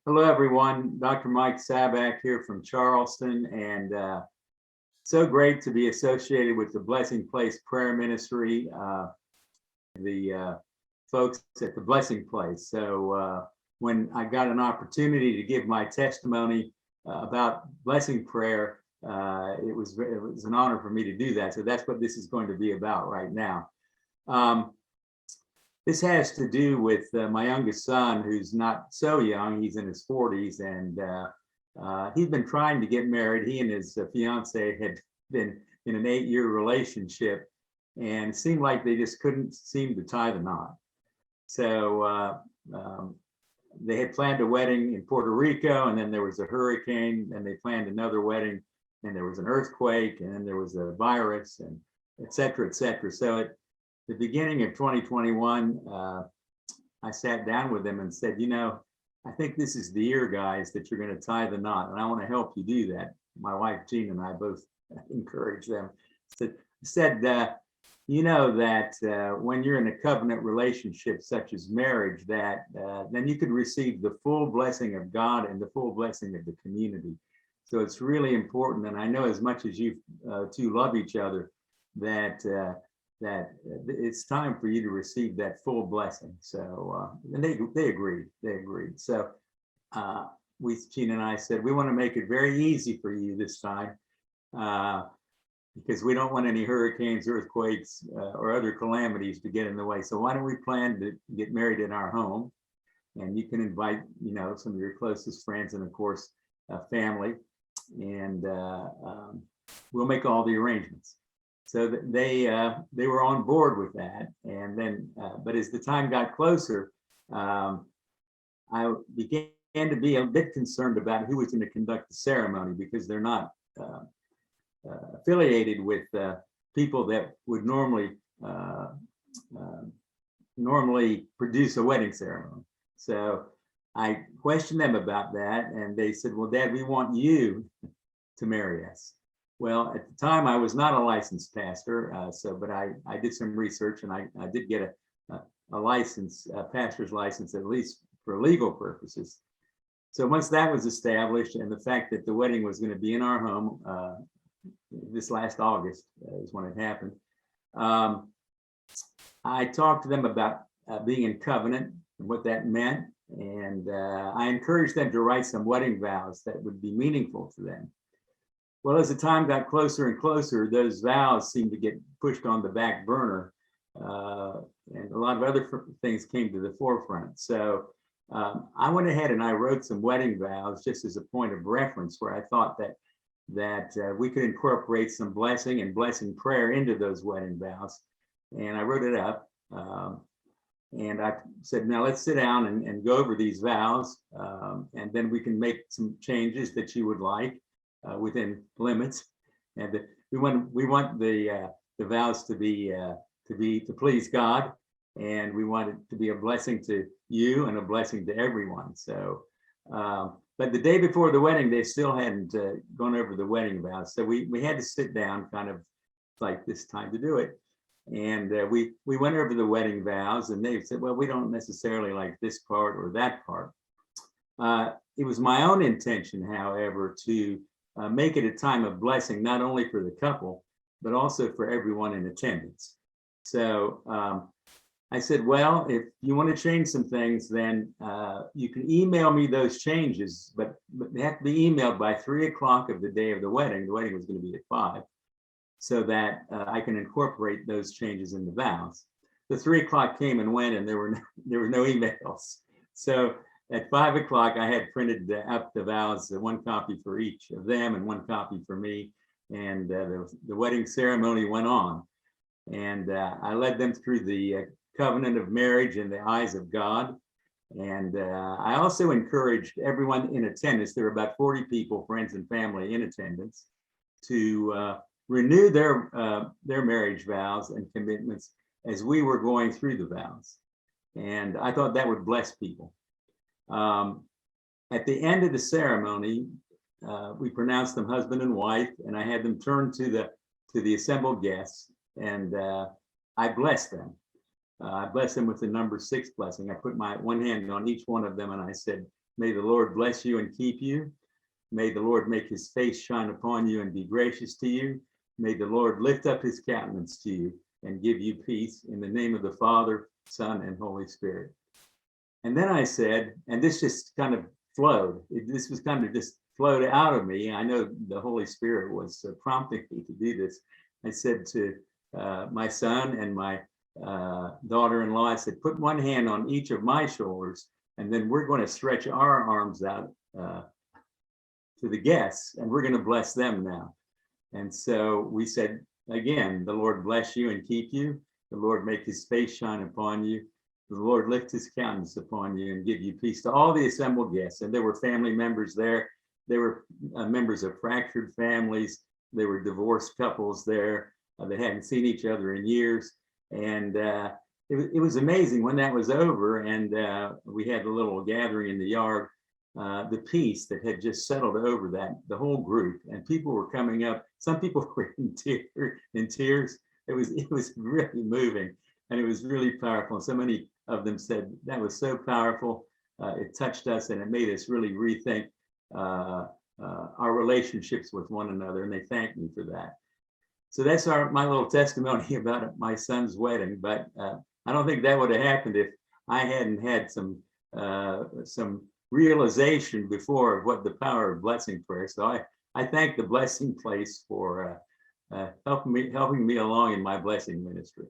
Hello, everyone. Dr. Mike Sabback here from Charleston, and so great to be associated with the Blessing Place Prayer Ministry, the folks at the Blessing Place. So when I got an opportunity to give my testimony about blessing prayer, it was an honor for me to do that. So that's what this is going to be about right now. This has to do with my youngest son, who's not so young. He's in his 40s, and he's been trying to get married. He and his fiance had been in an 8-year relationship, and it seemed like they just couldn't seem to tie the knot. So they had planned a wedding in Puerto Rico, and then there was a hurricane, and they planned another wedding, and there was an earthquake, and then there was a virus, and et cetera, et cetera. So the beginning of 2021, I sat down with them and said, I think this is the year, guys, that you're going to tie the knot, and I want to help you do that. My wife, Jean, and I both encouraged them. Said, you know that when you're in a covenant relationship such as marriage, that then you could receive the full blessing of God and the full blessing of the community. So it's really important, and I know as much as you two love each other, that it's time for you to receive that full blessing. So, and they agreed. So, Gene and I said, we want to make it very easy for you this time, because we don't want any hurricanes, earthquakes, or other calamities to get in the way. So why don't we plan to get married in our home, and you can invite, some of your closest friends and of course, family, and we'll make all the arrangements. So that they were on board with that, and then, but as the time got closer, I began to be a bit concerned about who was going to conduct the ceremony, because they're not affiliated with people that would normally produce a wedding ceremony. So I questioned them about that, and they said, "Well, Dad, we want you to marry us." Well, at the time, I was not a licensed pastor, but I did some research, and I did get a license, a pastor's license, at least for legal purposes. So once that was established, and the fact that the wedding was going to be in our home, this last August is when it happened, I talked to them about being in covenant and what that meant, and I encouraged them to write some wedding vows that would be meaningful to them. Well, as the time got closer and closer, those vows seemed to get pushed on the back burner, and a lot of other things came to the forefront. So I went ahead and I wrote some wedding vows just as a point of reference, where I thought that we could incorporate some blessing and blessing prayer into those wedding vows. And I wrote it up, and I said, now let's sit down and go over these vows, and then we can make some changes that you would like. Within limits, and we want the vows to please God, and we want it to be a blessing to you and a blessing to everyone. So, but the day before the wedding, they still hadn't gone over the wedding vows, so we had to sit down, kind of like this time to do it, and we went over the wedding vows, and they said, well, we don't necessarily like this part or that part. It was my own intention, however, to make it a time of blessing, not only for the couple, but also for everyone in attendance. So I said, well, if you want to change some things, then you can email me those changes, but they have to be emailed by 3:00 of the day of the wedding. The wedding was going to be at 5, so that I can incorporate those changes in the vows. The 3:00 came and went, and there were no emails. So at 5:00, I had printed up the vows, one copy for each of them and one copy for me. And the wedding ceremony went on. And I led them through the covenant of marriage in the eyes of God. And I also encouraged everyone in attendance, there were about 40 people, friends and family in attendance, to renew their marriage vows and commitments as we were going through the vows. And I thought that would bless people. At the end of the ceremony, we pronounced them husband and wife, and I had them turn to the assembled guests, and I blessed them. I blessed them with the number 6 blessing. I put my one hand on each one of them, and I said, May the Lord bless you and keep you. May the Lord make his face shine upon you and be gracious to you. May the Lord lift up his countenance to you and give you peace, in the name of the Father, Son, and Holy Spirit. And then I said, and this just kind of flowed. This was kind of just flowed out of me. I know the Holy Spirit was prompting me to do this. I said to my son and my daughter-in-law, I said, put one hand on each of my shoulders, and then we're going to stretch our arms out to the guests, and we're going to bless them now. And so we said, again, the Lord bless you and keep you. The Lord make his face shine upon you. The Lord lift his countenance upon you and give you peace. To all the assembled guests, and there were family members there. There were members of fractured families. There were divorced couples there that hadn't seen each other in years. And it was amazing when that was over and we had a little gathering in the yard, the peace that had just settled over the whole group, and people were coming up. Some people were in tears. It was really moving, and it was really powerful. So many of them said that was so powerful. It touched us, and it made us really rethink our relationships with one another, and they thanked me for that. So that's my little testimony about my son's wedding. But I don't think that would have happened if I hadn't had some realization before of what the power of blessing prayer. So I thank the blessing place for helping me along in my blessing ministry.